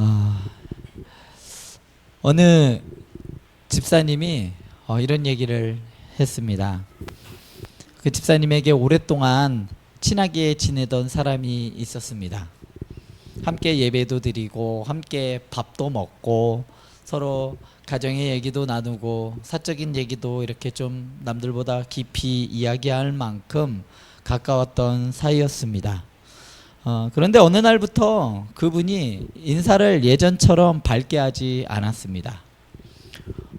아, 어느 집사님이 이런 얘기를 했습니다. 그 집사님에게 오랫동안 친하게 지내던 사람이 있었습니다. 함께 예배도 드리고 함께 밥도 먹고 서로 가정의 얘기도 나누고 사적인 얘기도 이렇게 좀 남들보다 깊이 이야기할 만큼 가까웠던 사이였습니다. 그런데 어느 날부터 그분이 인사를 예전처럼 밝게 하지 않았습니다.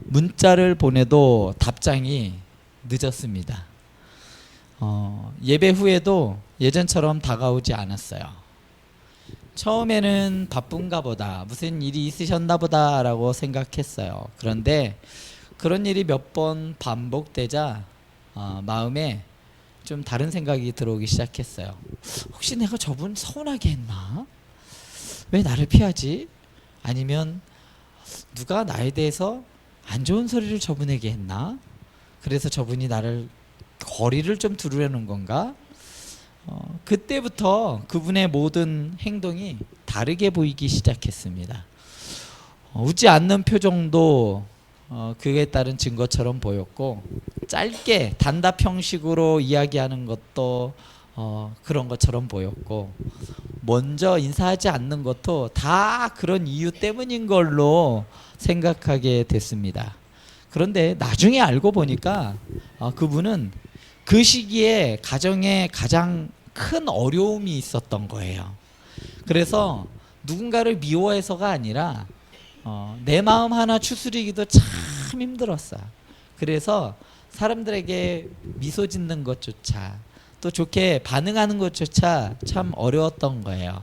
문자를 보내도 답장이 늦었습니다. 예배 후에도 예전처럼 다가오지 않았어요. 처음에는 바쁜가 보다, 무슨 일이 있으셨나 보다 라고 생각했어요. 그런데 그런 일이 몇 번 반복되자 마음에 좀 다른 생각이 들어오기 시작했어요. 혹시 내가 저분 서운하게 했나? 왜 나를 피하지? 아니면 누가 나에 대해서 안 좋은 소리를 저분에게 했나? 그래서 저분이 나를 거리를 좀 두려는 건가? 그때부터 그분의 모든 행동이 다르게 보이기 시작했습니다. 웃지 않는 표정도 그에 따른 증거처럼 보였고, 짧게 단답 형식으로 이야기하는 것도 그런 것처럼 보였고, 먼저 인사하지 않는 것도 다 그런 이유 때문인 걸로 생각하게 됐습니다. 그런데 나중에 알고 보니까 그분은 그 시기에 가정에 가장 큰 어려움이 있었던 거예요. 그래서 누군가를 미워해서가 아니라 내 마음 하나 추스리기도 참 힘들었어요. 그래서 사람들에게 미소 짓는 것조차, 또 좋게 반응하는 것조차 참 어려웠던 거예요.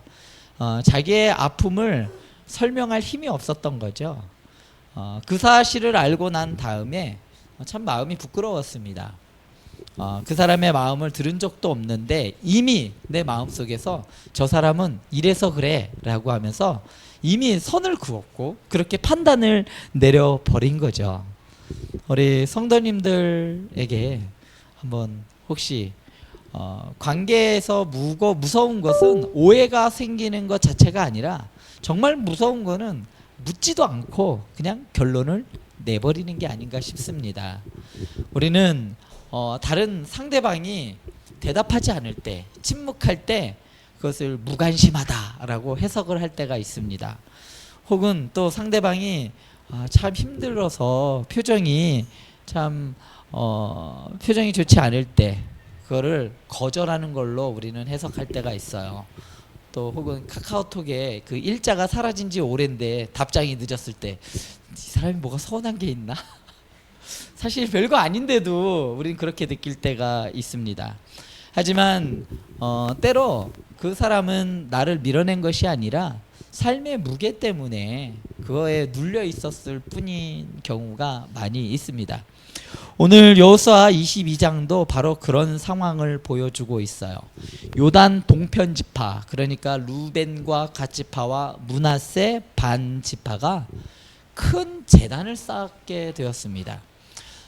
자기의 아픔을 설명할 힘이 없었던 거죠. 그 사실을 알고 난 다음에 참 마음이 부끄러웠습니다. 그 사람의 마음을 들은 적도 없는데 이미 내 마음속에서 저 사람은 이래서 그래 라고 하면서 이미 선을 그었고 그렇게 판단을 내려버린 거죠. 우리 성도님들에게 한번 혹시 관계에서 무서운 것은 오해가 생기는 것 자체가 아니라, 정말 무서운 거는 묻지도 않고 그냥 결론을 내버리는 게 아닌가 싶습니다. 우리는 다른 상대방이 대답하지 않을 때, 침묵할 때 그것을 무관심하다라고 해석을 할 때가 있습니다. 혹은 또 상대방이 참 힘들어서 표정이 참 표정이 좋지 않을 때 그거를 거절하는 걸로 우리는 해석할 때가 있어요. 또 혹은 카카오톡에 그 일자가 사라진 지 오랜데 답장이 늦었을 때 이 사람이 뭐가 서운한 게 있나? 사실 별거 아닌데도 우린 그렇게 느낄 때가 있습니다. 하지만 때로 그 사람은 나를 밀어낸 것이 아니라 삶의 무게 때문에 그거에 눌려 있었을 뿐인 경우가 많이 있습니다. 오늘 여호수아 22장도 바로 그런 상황을 보여주고 있어요. 요단 동편 지파, 그러니까 루벤과 갓 지파와 므낫세 반 지파가 큰 제단을 쌓게 되었습니다.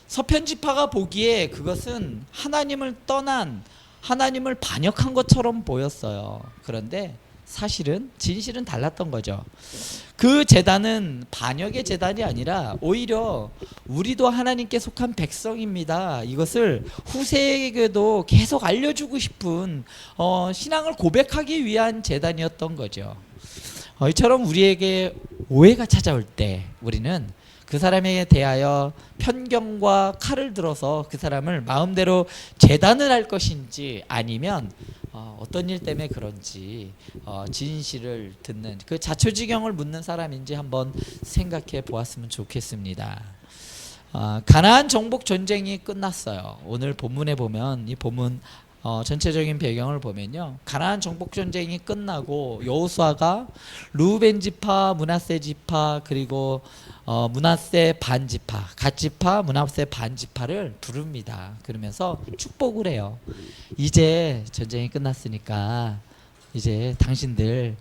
서편 지파가 보기에 그것은 하나님을 떠난, 하나님을 반역한 것처럼 보였어요. 그런데 진실은 달랐던 거죠. 그 제단은 반역의 제단이 아니라 오히려 우리도 하나님께 속한 백성입니다, 이것을 후세에게도 계속 알려주고 싶은 신앙을 고백하기 위한 제단이었던 거죠. 이처럼 우리에게 오해가 찾아올 때 우리는 그 사람에 대하여 편견과 칼을 들어서 그 사람을 마음대로 재단을 할 것인지, 아니면 어떤 일 때문에 그런지 진실을 듣는, 그 자초지경을 묻는 사람인지 한번 생각해 보았으면 좋겠습니다. 가나안 정복 전쟁이 끝났어요. 오늘 본문에 보면, 이 본문 전체적인 배경을 보면요, 가나안 정복 전쟁이 끝나고 여호수아가 루벤 지파, 므낫세 지파, 그리고 므낫세 반 지파, 갓 지파, 므낫세 반 지파를 부릅니다. 그러면서 축복을 해요. 이제 전쟁이 끝났으니까 이제 당신들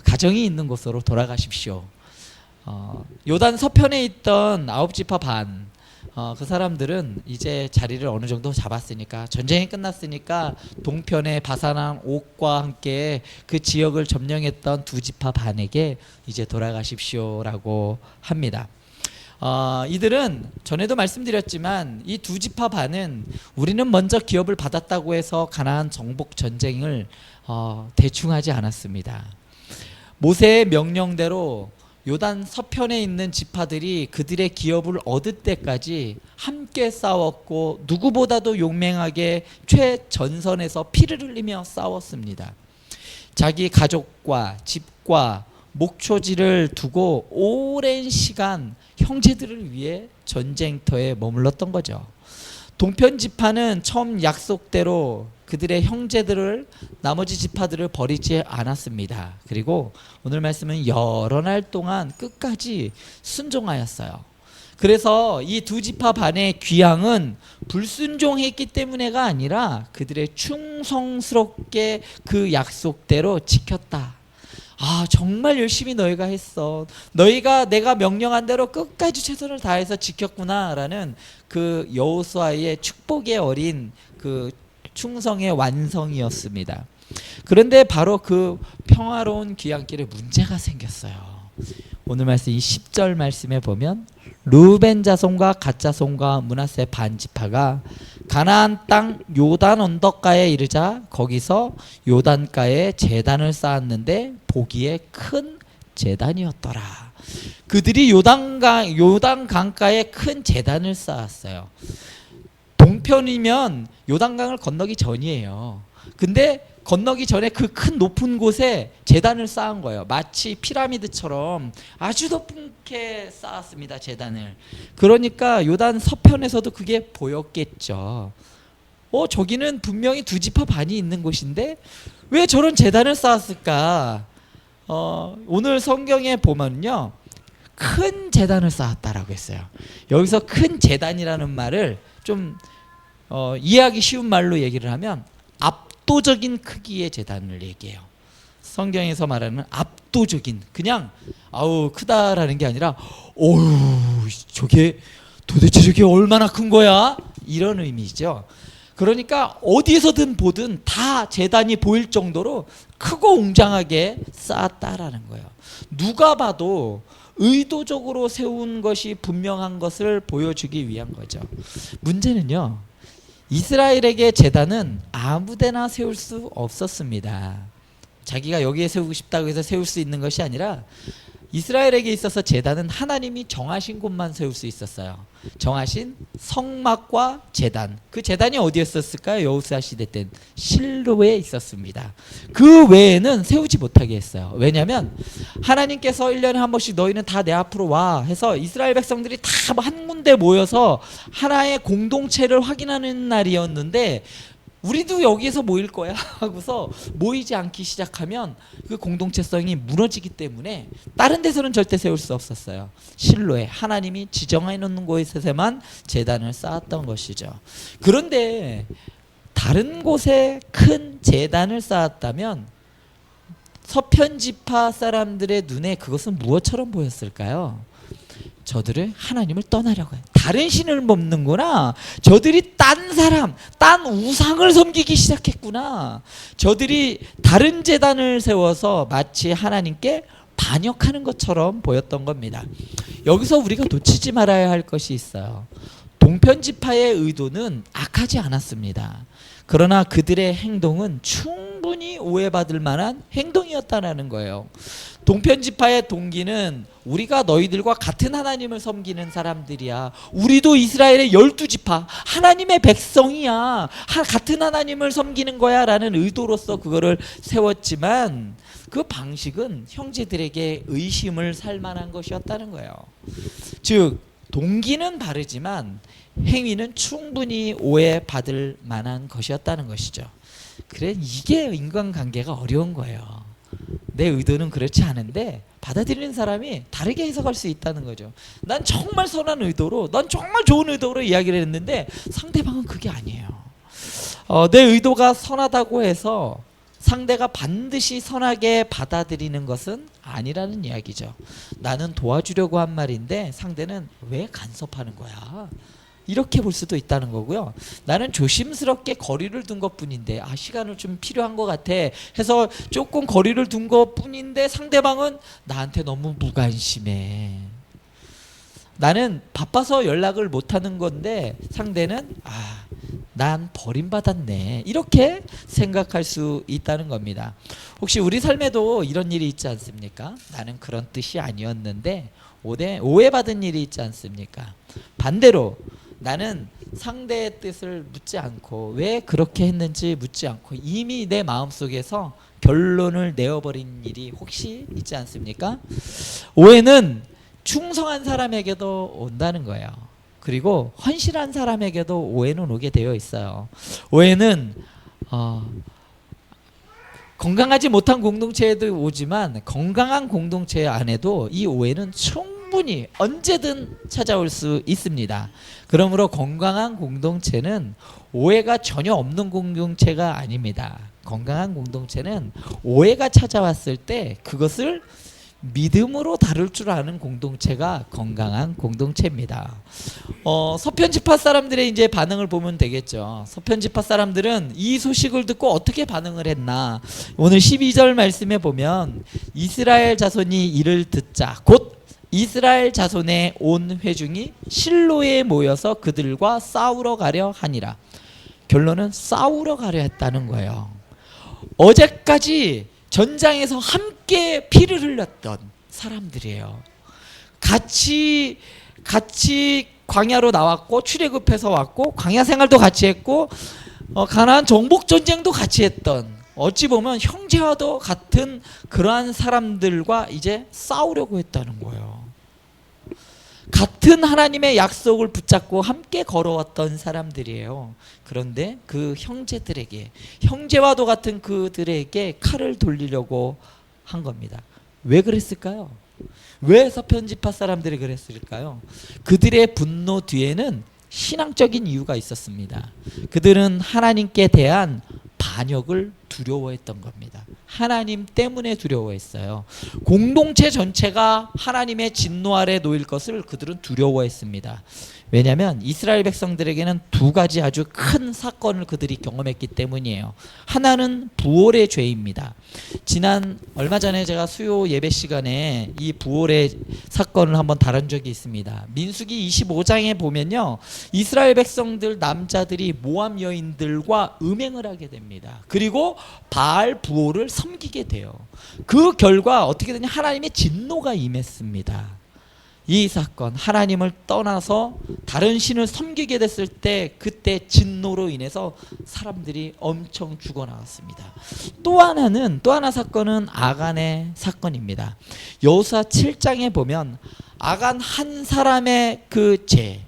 가정이 있는 곳으로 돌아가십시오. 요단 서편에 있던 9지파 반, 그 사람들은 이제 자리를 어느 정도 잡았으니까, 전쟁이 끝났으니까 동편의 바사랑 옥과 함께 그 지역을 점령했던 두 지파 반에게 이제 돌아가십시오라고 합니다. 이들은 전에도 말씀드렸지만 이 두 지파 반은 우리는 먼저 기업을 받았다고 해서 가나안 정복 전쟁을 대충 하지 않았습니다. 모세의 명령대로 요단 서편에 있는 지파들이 그들의 기업을 얻을 때까지 함께 싸웠고, 누구보다도 용맹하게 최전선에서 피를 흘리며 싸웠습니다. 자기 가족과 집과 목초지를 두고 오랜 시간 형제들을 위해 전쟁터에 머물렀던 거죠. 동편 지파는 처음 약속대로 그들의 형제들을, 나머지 지파들을 버리지 않았습니다. 그리고 오늘 말씀은 여러 날 동안 끝까지 순종하였어요. 그래서 이 두 지파 반의 귀향은 불순종했기 때문에가 아니라 그들의 충성스럽게 그 약속대로 지켰다. 정말 열심히 너희가 했어. 너희가 내가 명령한 대로 끝까지 최선을 다해서 지켰구나 라는 그 여호수아의 축복의 어린 그 충성의 완성이었습니다. 그런데 바로 그 평화로운 귀향길에 문제가 생겼어요. 오늘 말씀 이 10절 말씀에 보면 르우벤 자손과 갓 자손과 므낫세 반 지파가 가나안 땅 요단 언덕가에 이르자 거기서 요단가에 제단을 쌓았는데 보기에 큰 제단이었더라. 그들이 요단 강가에 큰 제단을 쌓았어요. 동편이면 요단강을 건너기 전이에요. 근데 건너기 전에 그 큰 높은 곳에 제단을 쌓은 거예요. 마치 피라미드처럼 아주 높게 쌓았습니다, 제단을. 그러니까 요단 서편에서도 그게 보였겠죠. 저기는 분명히 두 지파 반이 있는 곳인데 왜 저런 제단을 쌓았을까? 오늘 성경에 보면요, 큰 제단을 쌓았다라고 했어요. 여기서 큰 제단이라는 말을 좀 이해하기 쉬운 말로 얘기를 하면 압도적인 크기의 제단을 얘기해요. 성경에서 말하는 압도적인, 그냥 크다라는 게 아니라 도대체 저게 얼마나 큰 거야? 이런 의미죠. 그러니까 어디에서든 보든 다 제단이 보일 정도로 크고 웅장하게 쌓았다라는 거예요. 누가 봐도 의도적으로 세운 것이 분명한 것을 보여주기 위한 거죠. 문제는요, 이스라엘에게 제단은 아무데나 세울 수 없었습니다. 자기가 여기에 세우고 싶다고 해서 세울 수 있는 것이 아니라 이스라엘에게 있어서 제단은 하나님이 정하신 곳만 세울 수 있었어요. 정하신 성막과 제단, 그 제단이 어디에 있었을까요? 여호수아 시대 때 실로에 있었습니다. 그 외에는 세우지 못하게 했어요. 왜냐하면 하나님께서 1년에 한 번씩 너희는 다 내 앞으로 와 해서 이스라엘 백성들이 다 한 군데 모여서 하나의 공동체를 확인하는 날이었는데, 우리도 여기에서 모일 거야 하고서 모이지 않기 시작하면 그 공동체성이 무너지기 때문에 다른 데서는 절대 세울 수 없었어요. 실로에 하나님이 지정해 놓는 곳에서만 제단을 쌓았던 것이죠. 그런데 다른 곳에 큰 제단을 쌓았다면 서편 지파 사람들의 눈에 그것은 무엇처럼 보였을까요? 저들을 하나님을 떠나려고 해요. 다른 신을 먹는구나. 저들이 딴 사람, 딴 우상을 섬기기 시작했구나. 저들이 다른 제단을 세워서 마치 하나님께 반역하는 것처럼 보였던 겁니다. 여기서 우리가 놓치지 말아야 할 것이 있어요. 동편 지파의 의도는 악하지 않았습니다. 그러나 그들의 행동은 충분히 오해받을 만한 행동이었다는 거예요. 동편 지파의 동기는 우리가 너희들과 같은 하나님을 섬기는 사람들이야. 우리도 이스라엘의 12지파 하나님의 백성이야. 같은 하나님을 섬기는 거야 라는 의도로서 그거를 세웠지만 그 방식은 형제들에게 의심을 살 만한 것이었다는 거예요. 즉 동기는 바르지만 행위는 충분히 오해받을 만한 것이었다는 것이죠. 그래, 이게 인간관계가 어려운 거예요. 내 의도는 그렇지 않은데 받아들이는 사람이 다르게 해석할 수 있다는 거죠. 난 정말 선한 의도로, 난 정말 좋은 의도로 이야기를 했는데 상대방은 그게 아니에요. 내 의도가 선하다고 해서 상대가 반드시 선하게 받아들이는 것은 아니라는 이야기죠. 나는 도와주려고 한 말인데 상대는 왜 간섭하는 거야? 이렇게 볼 수도 있다는 거고요. 나는 조심스럽게 거리를 둔 것뿐인데 시간을 좀 필요한 것 같아 해서 조금 거리를 둔 것뿐인데 상대방은 나한테 너무 무관심해. 나는 바빠서 연락을 못하는 건데 상대는 난 버림받았네, 이렇게 생각할 수 있다는 겁니다. 혹시 우리 삶에도 이런 일이 있지 않습니까? 나는 그런 뜻이 아니었는데 오해받은 일이 있지 않습니까? 반대로 나는 상대의 뜻을 묻지 않고 왜 그렇게 했는지 묻지 않고 이미 내 마음속에서 결론을 내어버린 일이 혹시 있지 않습니까? 오해는 충성한 사람에게도 온다는 거예요. 그리고 헌신한 사람에게도 오해는 오게 되어 있어요. 오해는 건강하지 못한 공동체에도 오지만 건강한 공동체 안에도 이 오해는 충분히 언제든 찾아올 수 있습니다. 그러므로 건강한 공동체는 오해가 전혀 없는 공동체가 아닙니다. 건강한 공동체는 오해가 찾아왔을 때 그것을 믿음으로 다룰 줄 아는 공동체가 건강한 공동체입니다. 서편지파 사람들의 이제 반응을 보면 되겠죠. 서편지파 사람들은 이 소식을 듣고 어떻게 반응을 했나? 오늘 12절 말씀에 보면 이스라엘 자손이 이를 듣자 곧 이스라엘 자손의 온 회중이 실로에 모여서 그들과 싸우러 가려 하니라. 결론은 싸우러 가려 했다는 거예요. 어제까지 전장에서 함께 피를 흘렸던 사람들이에요. 같이 광야로 나왔고 출애굽해서 왔고 광야 생활도 같이 했고 가나안 정복 전쟁도 같이 했던, 어찌 보면 형제와도 같은 그러한 사람들과 이제 싸우려고 했다는 거예요. 같은 하나님의 약속을 붙잡고 함께 걸어왔던 사람들이에요. 그런데 그 형제와도 같은 그들에게 칼을 돌리려고 한 겁니다. 왜 그랬을까요? 왜 서편지파 사람들이 그랬을까요? 그들의 분노 뒤에는 신앙적인 이유가 있었습니다. 그들은 하나님께 대한 반역을 두려워했던 겁니다. 하나님 때문에 두려워했어요. 공동체 전체가 하나님의 진노 아래 놓일 것을 그들은 두려워했습니다. 왜냐하면 이스라엘 백성들에게는 두 가지 아주 큰 사건을 그들이 경험했기 때문이에요. 하나는 부올의 죄입니다. 얼마 전에 제가 수요 예배 시간에 이 부올의 사건을 한번 다룬 적이 있습니다. 민수기 25장에 보면요, 이스라엘 백성들 남자들이 모압 여인들과 음행을 하게 됩니다. 그리고 바알 부올을 섬기게 돼요. 그 결과 어떻게 되냐, 하나님의 진노가 임했습니다. 이 사건, 하나님을 떠나서 다른 신을 섬기게 됐을 때 그때 진노로 인해서 사람들이 엄청 죽어나갔습니다. 또 하나 사건은 아간의 사건입니다. 여호수아 7장에 보면 아간 한 사람의 그 죄,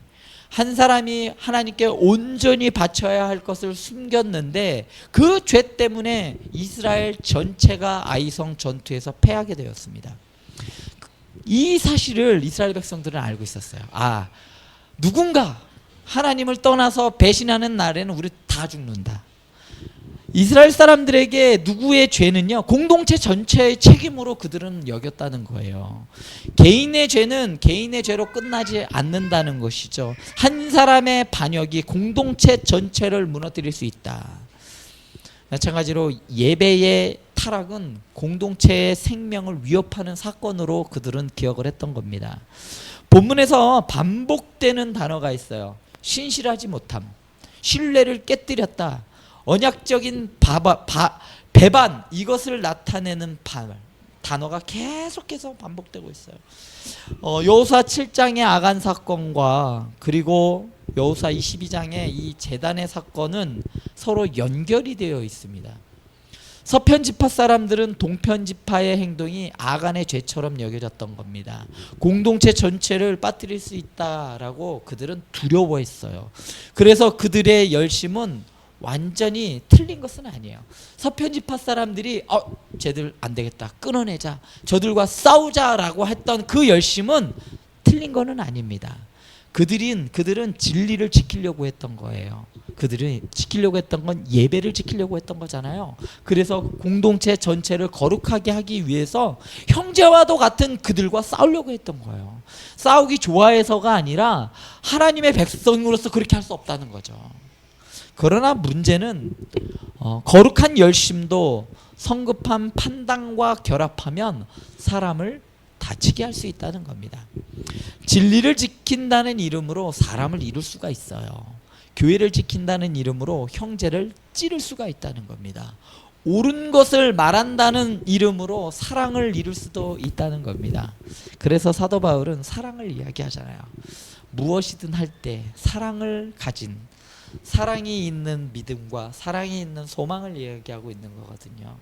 한 사람이 하나님께 온전히 바쳐야 할 것을 숨겼는데 그 죄 때문에 이스라엘 전체가 아이성 전투에서 패하게 되었습니다. 이 사실을 이스라엘 백성들은 알고 있었어요. 누군가 하나님을 떠나서 배신하는 날에는 우리 다 죽는다. 이스라엘 사람들에게 누구의 죄는요, 공동체 전체의 책임으로 그들은 여겼다는 거예요. 개인의 죄는 개인의 죄로 끝나지 않는다는 것이죠. 한 사람의 반역이 공동체 전체를 무너뜨릴 수 있다. 마찬가지로 예배의 타락은 공동체의 생명을 위협하는 사건으로 그들은 기억을 했던 겁니다. 본문에서 반복되는 단어가 있어요. 신실하지 못함, 신뢰를 깨뜨렸다, 언약적인 배반, 이것을 나타내는 단어가 계속해서 반복되고 있어요. 여호수아 7장의 아간 사건과 그리고 여호수아 22장의 이 제단의 사건은 서로 연결이 되어 있습니다. 서편지파 사람들은 동편지파의 행동이 아간의 죄처럼 여겨졌던 겁니다. 공동체 전체를 빠뜨릴 수 있다라고 그들은 두려워했어요. 그래서 그들의 열심은 완전히 틀린 것은 아니에요. 서편지파 사람들이 쟤들 안 되겠다, 끊어내자, 저들과 싸우자라고 했던 그 열심은 틀린 거는 아닙니다. 그들은 진리를 지키려고 했던 거예요. 그들은 지키려고 했던 건 예배를 지키려고 했던 거잖아요. 그래서 공동체 전체를 거룩하게 하기 위해서 형제와도 같은 그들과 싸우려고 했던 거예요. 싸우기 좋아해서가 아니라 하나님의 백성으로서 그렇게 할 수 없다는 거죠. 그러나 문제는 거룩한 열심도 성급한 판단과 결합하면 사람을 다치게 할 수 있다는 겁니다. 진리를 지킨다는 이름으로 사람을 이룰 수가 있어요. 교회를 지킨다는 이름으로 형제를 찌를 수가 있다는 겁니다. 옳은 것을 말한다는 이름으로 사랑을 이룰 수도 있다는 겁니다. 그래서 사도 바울은 사랑을 이야기하잖아요. 무엇이든 할 때 사랑을 가진, 사랑이 있는 믿음과 사랑이 있는 소망을 이야기하고 있는 거거든요.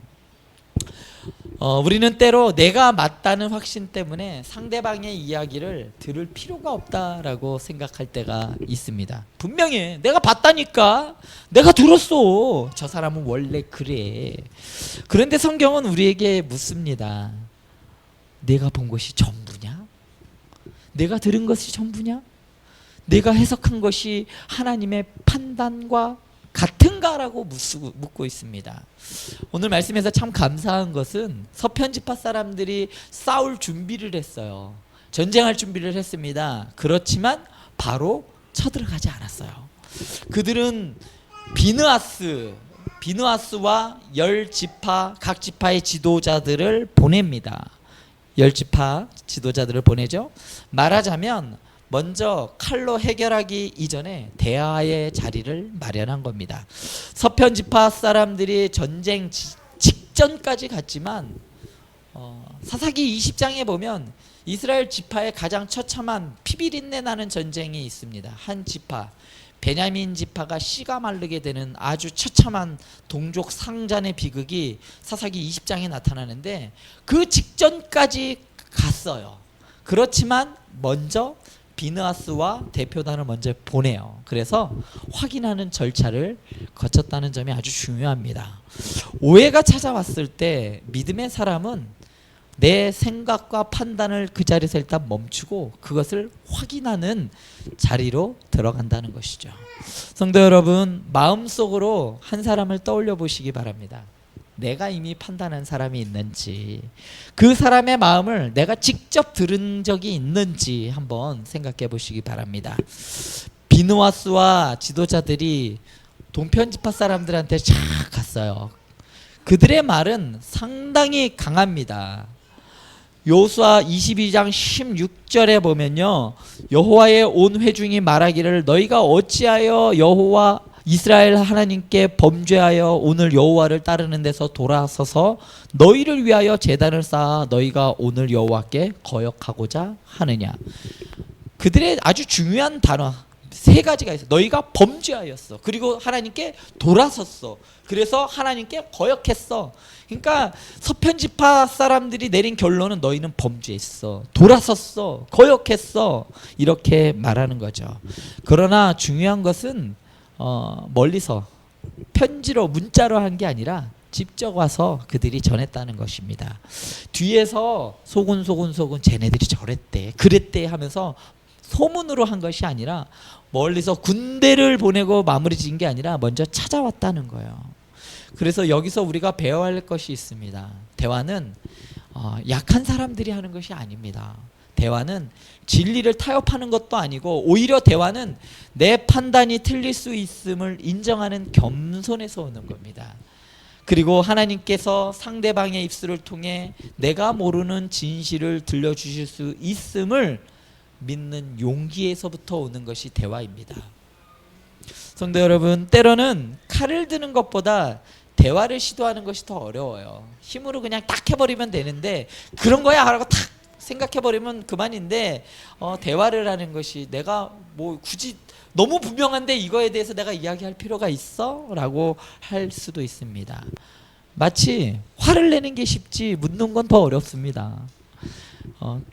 우리는 때로 내가 맞다는 확신 때문에 상대방의 이야기를 들을 필요가 없다라고 생각할 때가 있습니다. 분명히 내가 봤다니까, 내가 들었어, 저 사람은 원래 그래. 그런데 성경은 우리에게 묻습니다. 내가 본 것이 전부냐? 내가 들은 것이 전부냐? 내가 해석한 것이 하나님의 판단과 같은가라고 묻고 있습니다. 오늘 말씀에서 참 감사한 것은 서편지파 사람들이 싸울 준비를 했어요. 전쟁할 준비를 했습니다. 그렇지만 바로 쳐들어가지 않았어요. 그들은 비느하스와 10지파 각 지파의 지도자들을 보냅니다. 10지파 지도자들을 보내죠. 말하자면 먼저 칼로 해결하기 이전에 대화의 자리를 마련한 겁니다. 서편지파 사람들이 전쟁 직전까지 갔지만 사사기 20장에 보면 이스라엘 지파의 가장 처참한 피비린내 나는 전쟁이 있습니다. 한 지파, 베냐민 지파가 씨가 마르게 되는 아주 처참한 동족 상잔의 비극이 사사기 20장에 나타나는데 그 직전까지 갔어요. 그렇지만 먼저 비느하스와 대표단을 먼저 보내요. 그래서 확인하는 절차를 거쳤다는 점이 아주 중요합니다. 오해가 찾아왔을 때 믿음의 사람은 내 생각과 판단을 그 자리에서 일단 멈추고 그것을 확인하는 자리로 들어간다는 것이죠. 성도 여러분, 마음속으로 한 사람을 떠올려 보시기 바랍니다. 내가 이미 판단한 사람이 있는지, 그 사람의 마음을 내가 직접 들은 적이 있는지 한번 생각해 보시기 바랍니다. 비느하스와 지도자들이 동편지파 사람들한테 쫙 갔어요. 그들의 말은 상당히 강합니다. 여호수아 22장 16절에 보면요, 여호와의 온 회중이 말하기를 너희가 어찌하여 여호와 이스라엘 하나님께 범죄하여 오늘 여호와를 따르는 데서 돌아서서 너희를 위하여 제단을 쌓아 너희가 오늘 여호와께 거역하고자 하느냐. 그들의 아주 중요한 단어 세 가지가 있어. 너희가 범죄하였어. 그리고 하나님께 돌아섰어. 그래서 하나님께 거역했어. 그러니까 서편지파 사람들이 내린 결론은 너희는 범죄했어, 돌아섰어, 거역했어, 이렇게 말하는 거죠. 그러나 중요한 것은 멀리서 편지로 문자로 한 게 아니라 직접 와서 그들이 전했다는 것입니다. 뒤에서 소곤 쟤네들이 저랬대 그랬대 하면서 소문으로 한 것이 아니라 멀리서 군대를 보내고 마무리 지은 게 아니라 먼저 찾아왔다는 거예요. 그래서 여기서 우리가 배워야 할 것이 있습니다. 대화는 약한 사람들이 하는 것이 아닙니다. 대화는 진리를 타협하는 것도 아니고 오히려 대화는 내 판단이 틀릴 수 있음을 인정하는 겸손에서 오는 겁니다. 그리고 하나님께서 상대방의 입술을 통해 내가 모르는 진실을 들려주실 수 있음을 믿는 용기에서부터 오는 것이 대화입니다. 성도 여러분, 때로는 칼을 드는 것보다 대화를 시도하는 것이 더 어려워요. 힘으로 그냥 딱 해버리면 되는데 그런 거야 하라고 탁 생각해버리면 그만인데 대화를 하는 것이 내가 뭐 굳이 너무 분명한데 이거에 대해서 내가 이야기할 필요가 있어? 라고 할 수도 있습니다. 마치 화를 내는 게 쉽지 묻는 건 더 어렵습니다.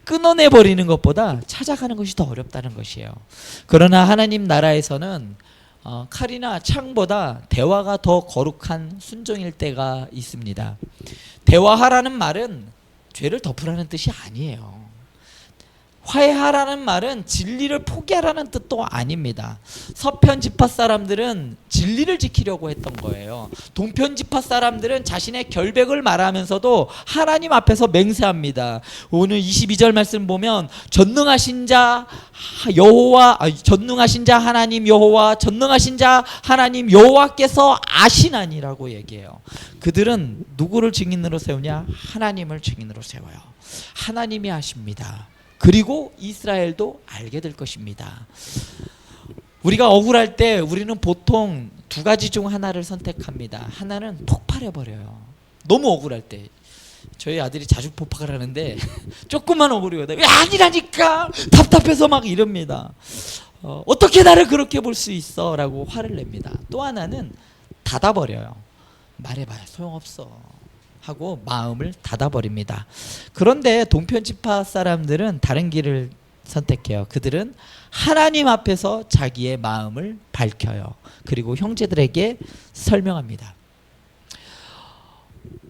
끊어내버리는 것보다 찾아가는 것이 더 어렵다는 것이에요. 그러나 하나님 나라에서는 칼이나 창보다 대화가 더 거룩한 순종일 때가 있습니다. 대화하라는 말은 죄를 덮으라는 뜻이 아니에요. 화해하라는 말은 진리를 포기하라는 뜻도 아닙니다. 서편 지파 사람들은 진리를 지키려고 했던 거예요. 동편 지파 사람들은 자신의 결백을 말하면서도 하나님 앞에서 맹세합니다. 오늘 22절 말씀 보면 전능하신 자 여호와, 전능하신 자 하나님 여호와, 전능하신 자 하나님 여호와께서 아시나니라고 얘기해요. 그들은 누구를 증인으로 세우냐? 하나님을 증인으로 세워요. 하나님이 아십니다. 그리고 이스라엘도 알게 될 것입니다. 우리가 억울할 때 우리는 보통 두 가지 중 하나를 선택합니다. 하나는 폭발해버려요. 너무 억울할 때. 저희 아들이 자주 폭발을 하는데 조금만 억울해요. 왜 아니라니까 답답해서 막 이럽니다. 어떻게 나를 그렇게 볼 수 있어? 라고 화를 냅니다. 또 하나는 닫아버려요. 말해봐야 소용없어 하고 마음을 닫아버립니다. 그런데 동편 지파 사람들은 다른 길을 선택해요. 그들은 하나님 앞에서 자기의 마음을 밝혀요. 그리고 형제들에게 설명합니다.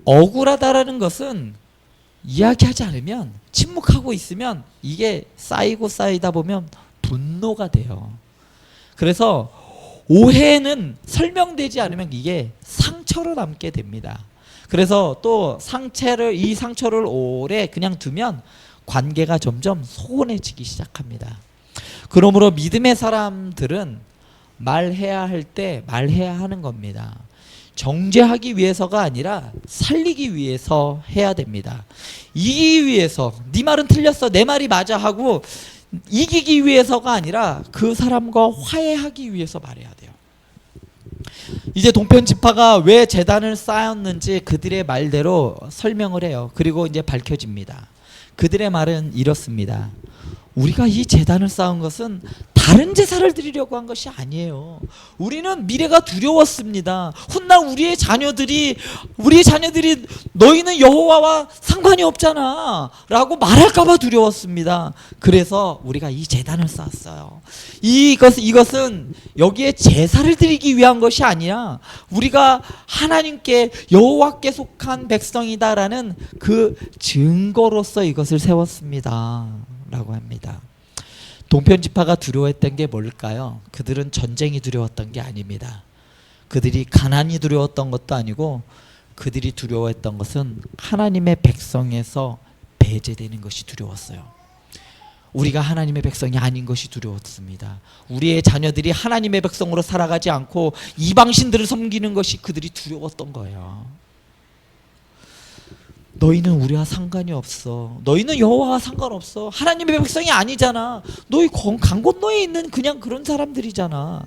억울하다라는 것은 이야기하지 않으면, 침묵하고 있으면 이게 쌓이고 쌓이다 보면 분노가 돼요. 그래서 오해는 설명되지 않으면 이게 상처로 남게 됩니다. 그래서 또 이 상처를 오래 그냥 두면 관계가 점점 소원해지기 시작합니다. 그러므로 믿음의 사람들은 말해야 할 때 말해야 하는 겁니다. 정죄하기 위해서가 아니라 살리기 위해서 해야 됩니다. 이기기 위해서, 네 말은 틀렸어, 내 말이 맞아 하고 이기기 위해서가 아니라 그 사람과 화해하기 위해서 말해야 돼요. 이제 동편 지파가 왜 제단을 쌓았는지 그들의 말대로 설명을 해요. 그리고 이제 밝혀집니다. 그들의 말은 이렇습니다. 우리가 이 제단을 쌓은 것은 다른 제사를 드리려고 한 것이 아니에요. 우리는 미래가 두려웠습니다. 훗날 우리의 자녀들이 너희는 여호와와 상관이 없잖아 라고 말할까봐 두려웠습니다. 그래서 우리가 이 제단을 쌓았어요. 이것은 여기에 제사를 드리기 위한 것이 아니라 우리가 하나님께, 여호와께 속한 백성이다라는 그 증거로서 이것을 세웠습니다 라고 합니다. 동편 지파가 두려워했던 게 뭘까요? 그들은 전쟁이 두려웠던 게 아닙니다. 그들이 가난이 두려웠던 것도 아니고 그들이 두려워했던 것은 하나님의 백성에서 배제되는 것이 두려웠어요. 우리가 하나님의 백성이 아닌 것이 두려웠습니다. 우리의 자녀들이 하나님의 백성으로 살아가지 않고 이방신들을 섬기는 것이 그들이 두려웠던 거예요. 너희는 우리와 상관이 없어. 너희는 여호와와 상관없어. 하나님의 백성이 아니잖아. 너희 강 건너에 있는 그냥 그런 사람들이잖아.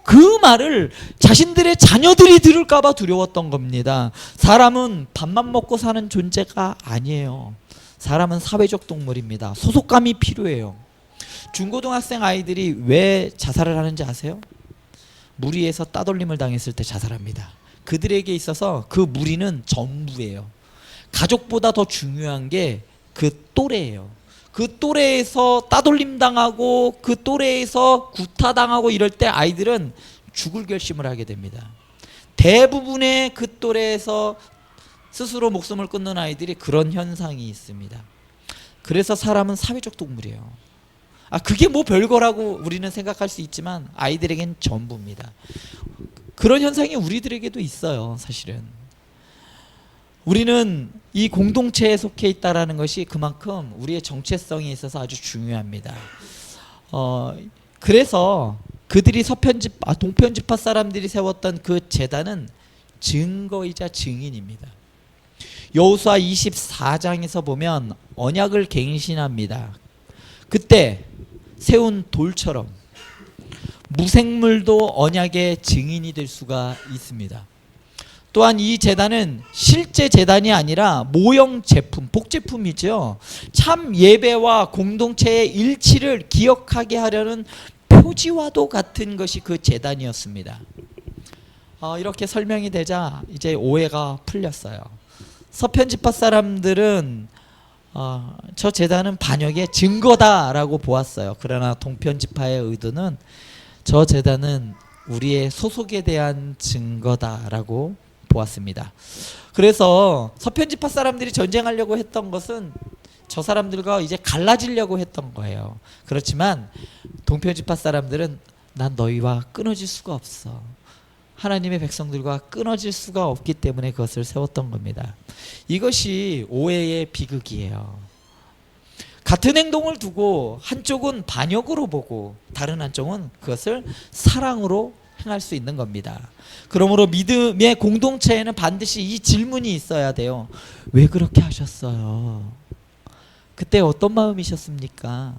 그 말을 자신들의 자녀들이 들을까 봐 두려웠던 겁니다. 사람은 밥만 먹고 사는 존재가 아니에요. 사람은 사회적 동물입니다. 소속감이 필요해요. 중고등학생 아이들이 왜 자살을 하는지 아세요? 무리에서 따돌림을 당했을 때 자살합니다. 그들에게 있어서 그 무리는 전부예요. 가족보다 더 중요한 게 그 또래예요. 그 또래에서 따돌림 당하고 그 또래에서 구타당하고 이럴 때 아이들은 죽을 결심을 하게 됩니다. 대부분의 그 또래에서 스스로 목숨을 끊는 아이들이 그런 현상이 있습니다. 그래서 사람은 사회적 동물이에요. 그게 뭐 별거라고 우리는 생각할 수 있지만 아이들에겐 전부입니다. 그런 현상이 우리들에게도 있어요. 사실은 우리는 이 공동체에 속해 있다라는 것이 그만큼 우리의 정체성에 있어서 아주 중요합니다. 그래서 그들이 동편 지파 사람들이 세웠던 그 제단은 증거이자 증인입니다. 여호수아 24장에서 보면 언약을 갱신합니다. 그때 세운 돌처럼 무생물도 언약의 증인이 될 수가 있습니다. 또한 이 제단은 실제 제단이 아니라 모형 제품, 복제품이죠. 참 예배와 공동체의 일치를 기억하게 하려는 표지와도 같은 것이 그 제단이었습니다. 이렇게 설명이 되자 이제 오해가 풀렸어요. 서편 지파 사람들은 저 제단은 반역의 증거다라고 보았어요. 그러나 동편 지파의 의도는 저 제단은 우리의 소속에 대한 증거다라고 보았습니다. 그래서 서편 지파 사람들이 전쟁하려고 했던 것은 저 사람들과 이제 갈라지려고 했던 거예요. 그렇지만 동편지파 사람들은 난 너희와 끊어질 수가 없어. 하나님의 백성들과 끊어질 수가 없기 때문에 그것을 세웠던 겁니다. 이것이 오해의 비극이에요. 같은 행동을 두고 한쪽은 반역으로 보고 다른 한쪽은 그것을 사랑으로 행할 수 있는 겁니다. 그러므로 믿음의 공동체에는 반드시 이 질문이 있어야 돼요. 왜 그렇게 하셨어요? 그때 어떤 마음이셨습니까?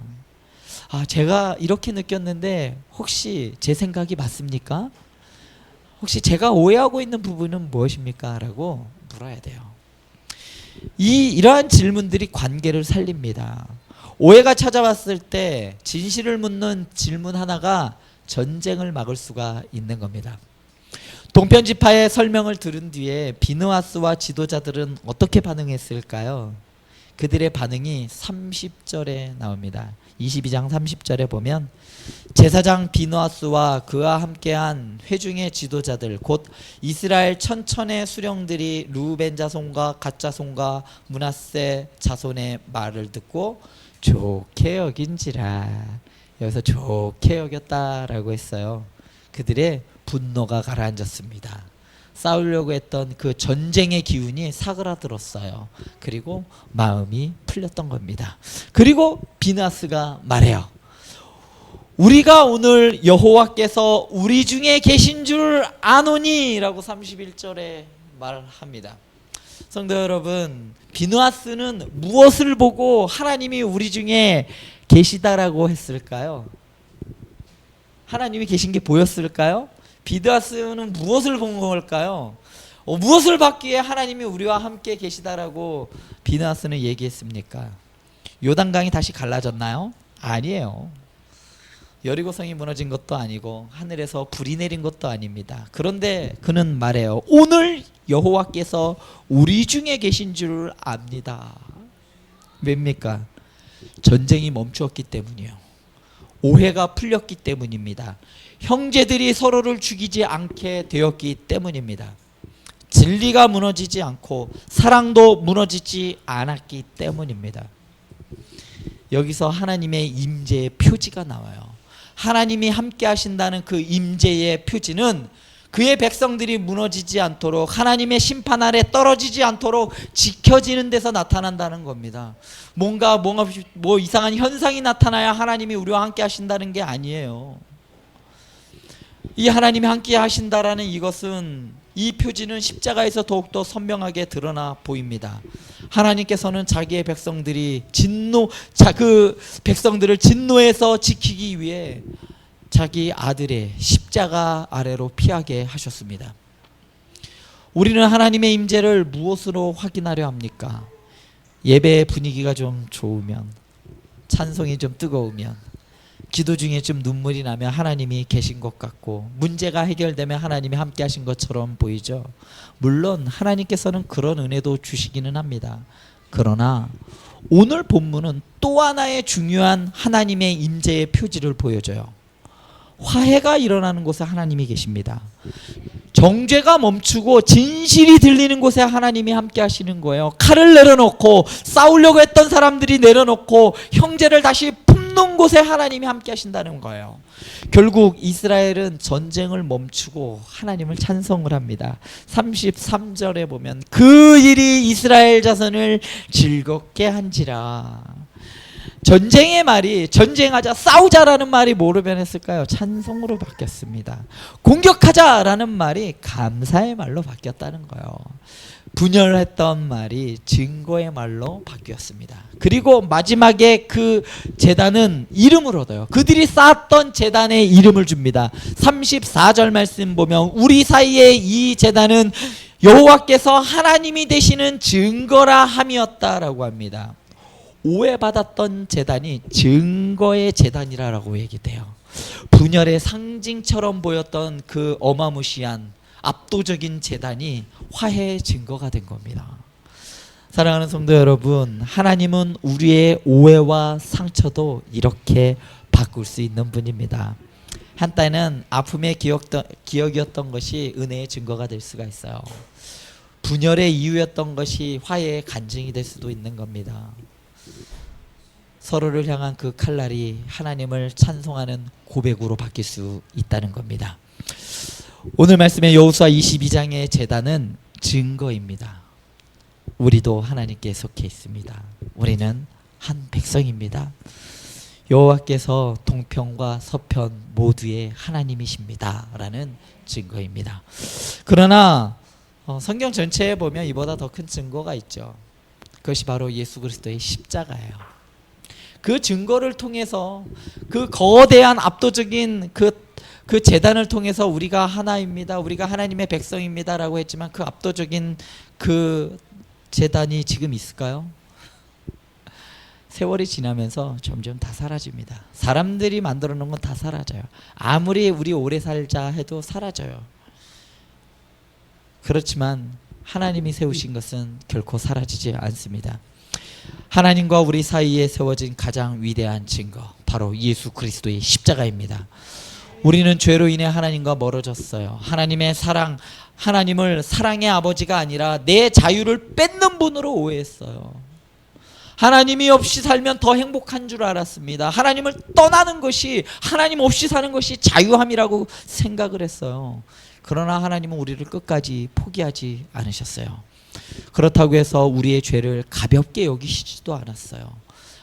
제가 이렇게 느꼈는데 혹시 제 생각이 맞습니까? 혹시 제가 오해하고 있는 부분은 무엇입니까? 라고 물어야 돼요. 이러한 질문들이 관계를 살립니다. 오해가 찾아왔을 때 진실을 묻는 질문 하나가 전쟁을 막을 수가 있는 겁니다. 동편지파의 설명을 들은 뒤에 비느하스와 지도자들은 어떻게 반응했을까요? 그들의 반응이 30절에 나옵니다. 22장 30절에 보면 제사장 비느하스와 그와 함께한 회중의 지도자들 곧 이스라엘 천천의 수령들이 르우벤 자손과 갓 자손과 므낫세 자손의 말을 듣고 좋게 여긴지라. 여기서 좋게 여겼다라고 했어요. 그들의 분노가 가라앉았습니다. 싸우려고 했던 그 전쟁의 기운이 사그라들었어요. 그리고 마음이 풀렸던 겁니다. 그리고 비느하스가 말해요. 우리가 오늘 여호와께서 우리 중에 계신 줄 아노니 라고 31절에 말합니다. 성도 여러분, 비느하스는 무엇을 보고 하나님이 우리 중에 계시다라고 했을까요? 하나님이 계신 게 보였을까요? 비느하스는 무엇을 본 걸까요? 무엇을 받기에 하나님이 우리와 함께 계시다라고 비느하스는 얘기했습니까? 요단강이 다시 갈라졌나요? 아니에요. 여리고성이 무너진 것도 아니고 하늘에서 불이 내린 것도 아닙니다. 그런데 그는 말해요. 오늘 여호와께서 우리 중에 계신 줄 압니다. 왜입니까? 전쟁이 멈추었기 때문이에요. 오해가 풀렸기 때문입니다. 형제들이 서로를 죽이지 않게 되었기 때문입니다. 진리가 무너지지 않고 사랑도 무너지지 않았기 때문입니다. 여기서 하나님의 임재의 표지가 나와요. 하나님이 함께 하신다는 그 임재의 표지는 그의 백성들이 무너지지 않도록 하나님의 심판 아래 떨어지지 않도록 지켜지는 데서 나타난다는 겁니다. 뭔가 이상한 현상이 나타나야 하나님이 우리와 함께 하신다는 게 아니에요. 이 하나님이 함께 하신다라는 이것은 이 표지는 십자가에서 더욱더 선명하게 드러나 보입니다. 하나님께서는 자기의 백성들이 그 백성들을 진노에서 지키기 위해 자기 아들의 십자가 아래로 피하게 하셨습니다. 우리는 하나님의 임재를 무엇으로 확인하려 합니까? 예배의 분위기가 좀 좋으면, 찬송이 좀 뜨거우면, 기도 중에 좀 눈물이 나면 하나님이 계신 것 같고, 문제가 해결되면 하나님이 함께 하신 것처럼 보이죠. 물론 하나님께서는 그런 은혜도 주시기는 합니다. 그러나 오늘 본문은 또 하나의 중요한 하나님의 임재의 표지를 보여줘요. 화해가 일어나는 곳에 하나님이 계십니다. 정죄가 멈추고 진실이 들리는 곳에 하나님이 함께 하시는 거예요. 칼을 내려놓고 싸우려고 했던 사람들이 내려놓고 형제를 다시 품는 곳에 하나님이 함께 하신다는 거예요. 결국 이스라엘은 전쟁을 멈추고 하나님을 찬송을 합니다. 33절에 보면 그 일이 이스라엘 자손을 즐겁게 한지라. 전쟁의 말이 전쟁하자 싸우자라는 말이 뭐로 변했을까요? 찬송으로 바뀌었습니다. 공격하자라는 말이 감사의 말로 바뀌었다는 거예요. 분열했던 말이 증거의 말로 바뀌었습니다. 그리고 마지막에 그 제단은 이름을 얻어요. 그들이 쌓았던 제단에 이름을 줍니다. 34절 말씀 보면 우리 사이에 이 제단은 여호와께서 하나님이 되시는 증거라 함이었다라고 합니다. 오해받았던 제단이 증거의 제단이라고 얘기돼요. 분열의 상징처럼 보였던 그 어마무시한 압도적인 제단이 화해의 증거가 된 겁니다. 사랑하는 성도 여러분, 하나님은 우리의 오해와 상처도 이렇게 바꿀 수 있는 분입니다. 한때는 아픔의 기억이었던 것이 은혜의 증거가 될 수가 있어요. 분열의 이유였던 것이 화해의 간증이 될 수도 있는 겁니다. 서로를 향한 그 칼날이 하나님을 찬송하는 고백으로 바뀔 수 있다는 겁니다. 오늘 말씀의 여호수아 22장의 제단은 증거입니다. 우리도 하나님께 속해 있습니다. 우리는 한 백성입니다. 여호와께서 동편과 서편 모두의 하나님이십니다 라는 증거입니다. 그러나 성경 전체에 보면 이보다 더 큰 증거가 있죠. 그것이 바로 예수 그리스도의 십자가예요. 그 증거를 통해서, 그 거대한 압도적인 그 제단을 통해서 우리가 하나입니다, 우리가 하나님의 백성입니다 라고 했지만, 그 압도적인 그 제단이 지금 있을까요? 세월이 지나면서 점점 다 사라집니다. 사람들이 만들어 놓은 건 다 사라져요. 아무리 우리 오래 살자 해도 사라져요. 그렇지만 하나님이 세우신 것은 결코 사라지지 않습니다. 하나님과 우리 사이에 세워진 가장 위대한 증거, 바로 예수 그리스도의 십자가입니다. 우리는 죄로 인해 하나님과 멀어졌어요. 하나님의 사랑, 하나님을 사랑의 아버지가 아니라 내 자유를 뺏는 분으로 오해했어요. 하나님이 없이 살면 더 행복한 줄 알았습니다. 하나님을 떠나는 것이, 하나님 없이 사는 것이 자유함이라고 생각을 했어요. 그러나 하나님은 우리를 끝까지 포기하지 않으셨어요. 그렇다고 해서 우리의 죄를 가볍게 여기시지도 않았어요.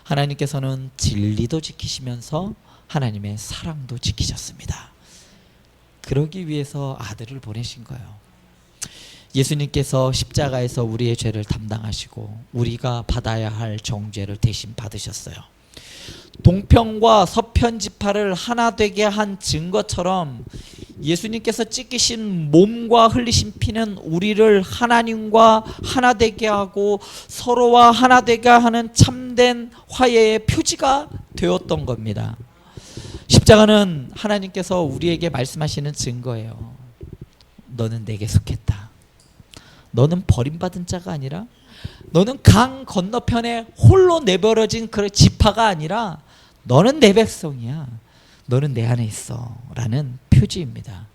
하나님께서는 진리도 지키시면서 하나님의 사랑도 지키셨습니다. 그러기 위해서 아들을 보내신 거예요. 예수님께서 십자가에서 우리의 죄를 담당하시고 우리가 받아야 할 정죄를 대신 받으셨어요. 동편과 서편 지파를 하나 되게 한 증거처럼 예수님께서 찢기신 몸과 흘리신 피는 우리를 하나님과 하나 되게 하고 서로와 하나 되게 하는 참된 화해의 표지가 되었던 겁니다. 십자가는 하나님께서 우리에게 말씀하시는 증거예요. 너는 내게 속했다. 너는 버림받은 자가 아니라, 너는 강 건너편에 홀로 내버려진 그 지파가 아니라 너는 내 백성이야. 너는 내 안에 있어 라는 표지입니다.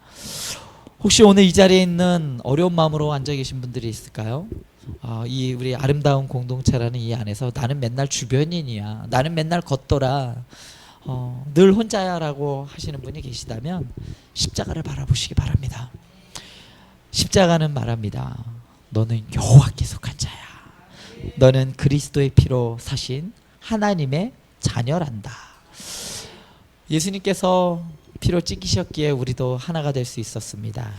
혹시 오늘 이 자리에 있는 어려운 마음으로 앉아 계신 분들이 있을까요? 이 우리 아름다운 공동체라는 이 안에서 나는 맨날 주변인이야, 나는 맨날 걷더라, 늘 혼자야 라고 하시는 분이 계시다면 십자가를 바라보시기 바랍니다. 십자가는 말합니다. 너는 여호와께 속한 자야. 너는 그리스도의 피로 사신 하나님의 자녀란다. 예수님께서 피로 찢기셨기에 우리도 하나가 될 수 있었습니다.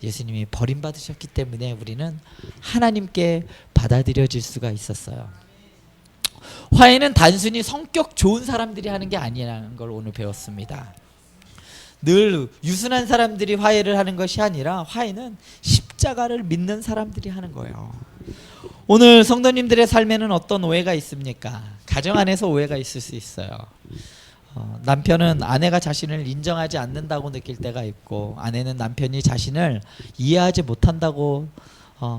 예수님이 버림받으셨기 때문에 우리는 하나님께 받아들여질 수가 있었어요. 화해는 단순히 성격 좋은 사람들이 하는 게 아니라는 걸 오늘 배웠습니다. 늘 유순한 사람들이 화해를 하는 것이 아니라 화해는 십자가를 믿는 사람들이 하는 거예요. 오늘 성도님들의 삶에는 어떤 오해가 있습니까? 가정 안에서 오해가 있을 수 있어요. 남편은 아내가 자신을 인정하지 않는다고 느낄 때가 있고, 아내는 남편이 자신을 이해하지 못한다고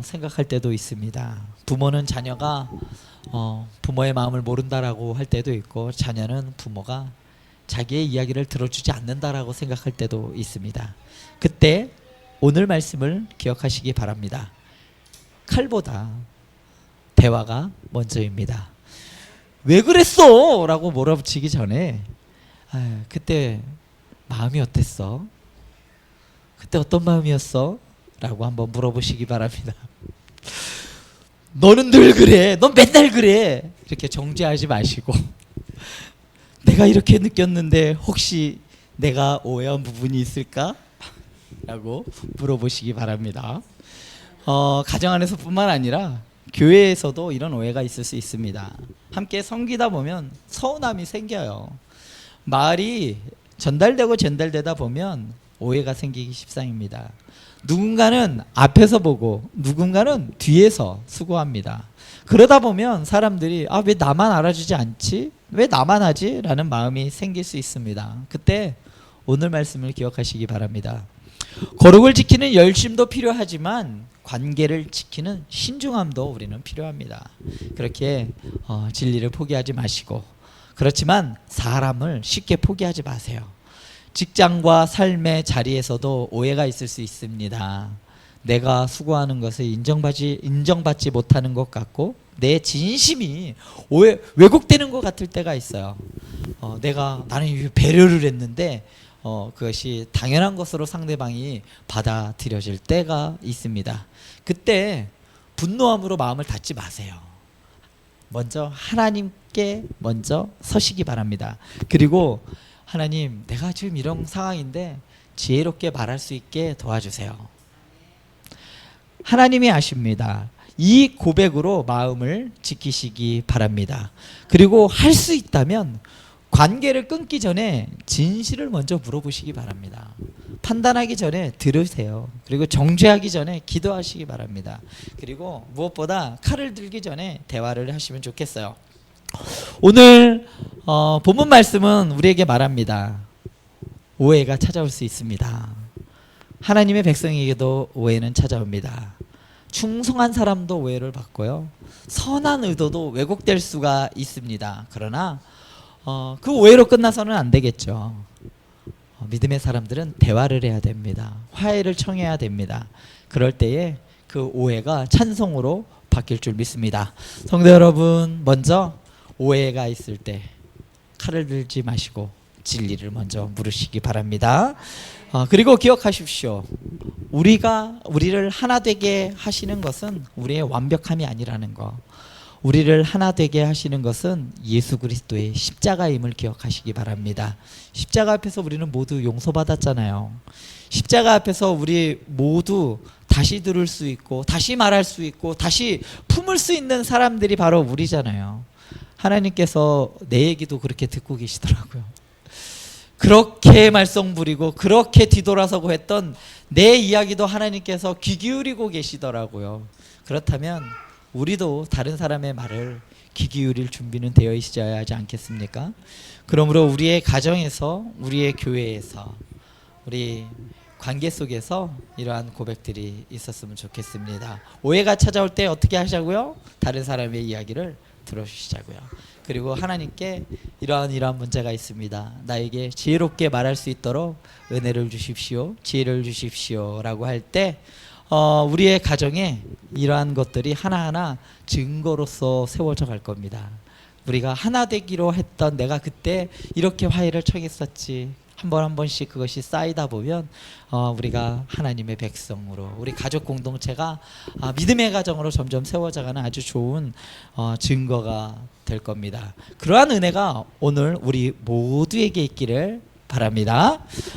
생각할 때도 있습니다. 부모는 자녀가 부모의 마음을 모른다라고 할 때도 있고, 자녀는 부모가 자기의 이야기를 들어주지 않는다라고 생각할 때도 있습니다. 그때 오늘 말씀을 기억하시기 바랍니다. 칼보다 대화가 먼저입니다. 왜 그랬어? 라고 몰아붙이기 전에 그때 마음이 어땠어? 그때 어떤 마음이었어? 라고 한번 물어보시기 바랍니다. 너는 늘 그래, 넌 맨날 그래, 이렇게 정죄하지 마시고 내가 이렇게 느꼈는데 혹시 내가 오해한 부분이 있을까? 라고 물어보시기 바랍니다. 가정 안에서 뿐만 아니라 교회에서도 이런 오해가 있을 수 있습니다. 함께 섬기다 보면 서운함이 생겨요. 말이 전달되다 보면 오해가 생기기 십상입니다. 누군가는 앞에서 보고 누군가는 뒤에서 수고합니다. 그러다 보면 사람들이 왜 나만 알아주지 않지? 왜 나만 하지? 라는 마음이 생길 수 있습니다. 그때 오늘 말씀을 기억하시기 바랍니다. 거룩을 지키는 열심도 필요하지만 관계를 지키는 신중함도 우리는 필요합니다. 그렇게 진리를 포기하지 마시고, 그렇지만 사람을 쉽게 포기하지 마세요. 직장과 삶의 자리에서도 오해가 있을 수 있습니다. 내가 수고하는 것을 인정받지 못하는 것 같고 내 진심이 왜곡되는 것 같을 때가 있어요. 나는 배려를 했는데 그것이 당연한 것으로 상대방이 받아들여질 때가 있습니다. 그때 분노함으로 마음을 닫지 마세요. 먼저 하나님께 먼저 서시기 바랍니다. 그리고 하나님, 내가 지금 이런 상황인데 지혜롭게 말할 수 있게 도와주세요. 하나님이 아십니다. 이 고백으로 마음을 지키시기 바랍니다. 그리고 할 수 있다면 관계를 끊기 전에 진실을 먼저 물어보시기 바랍니다. 판단하기 전에 들으세요. 그리고 정죄하기 전에 기도하시기 바랍니다. 그리고 무엇보다 칼을 들기 전에 대화를 하시면 좋겠어요. 오늘 본문 말씀은 우리에게 말합니다. 오해가 찾아올 수 있습니다. 하나님의 백성에게도 오해는 찾아옵니다. 충성한 사람도 오해를 받고요. 선한 의도도 왜곡될 수가 있습니다. 그러나 그 오해로 끝나서는 안 되겠죠. 믿음의 사람들은 대화를 해야 됩니다. 화해를 청해야 됩니다. 그럴 때에 그 오해가 찬송으로 바뀔 줄 믿습니다. 성도 여러분, 먼저 오해가 있을 때 칼을 들지 마시고 진리를 먼저 물으시기 바랍니다. 그리고 기억하십시오. 우리를 하나 되게 하시는 것은 우리의 완벽함이 아니라는 거. 우리를 하나 되게 하시는 것은 예수 그리스도의 십자가임을 기억하시기 바랍니다. 십자가 앞에서 우리는 모두 용서받았잖아요. 십자가 앞에서 우리 모두 다시 들을 수 있고 다시 말할 수 있고 다시 품을 수 있는 사람들이 바로 우리잖아요. 하나님께서 내 얘기도 그렇게 듣고 계시더라고요. 그렇게 말썽 부리고 그렇게 뒤돌아서고 했던 내 이야기도 하나님께서 귀 기울이고 계시더라고요. 그렇다면 우리도 다른 사람의 말을 귀 기울일 준비는 되어 있어야 하지 않겠습니까? 그러므로 우리의 가정에서, 우리의 교회에서, 우리 관계 속에서 이러한 고백들이 있었으면 좋겠습니다. 오해가 찾아올 때 어떻게 하자고요? 다른 사람의 이야기를 들어주시자고요. 그리고 하나님께 이러한 문제가 있습니다. 나에게 지혜롭게 말할 수 있도록 은혜를 주십시오. 지혜를 주십시오. 라고 할 때 우리의 가정에 이러한 것들이 하나하나 증거로서 세워져 갈 겁니다. 우리가 하나 되기로 했던 내가 그때 이렇게 화해를 청했었지. 한 번씩 그것이 쌓이다 보면 우리가 하나님의 백성으로 우리 가족 공동체가 믿음의 가정으로 점점 세워져가는 아주 좋은 증거가 될 겁니다. 그러한 은혜가 오늘 우리 모두에게 있기를 바랍니다.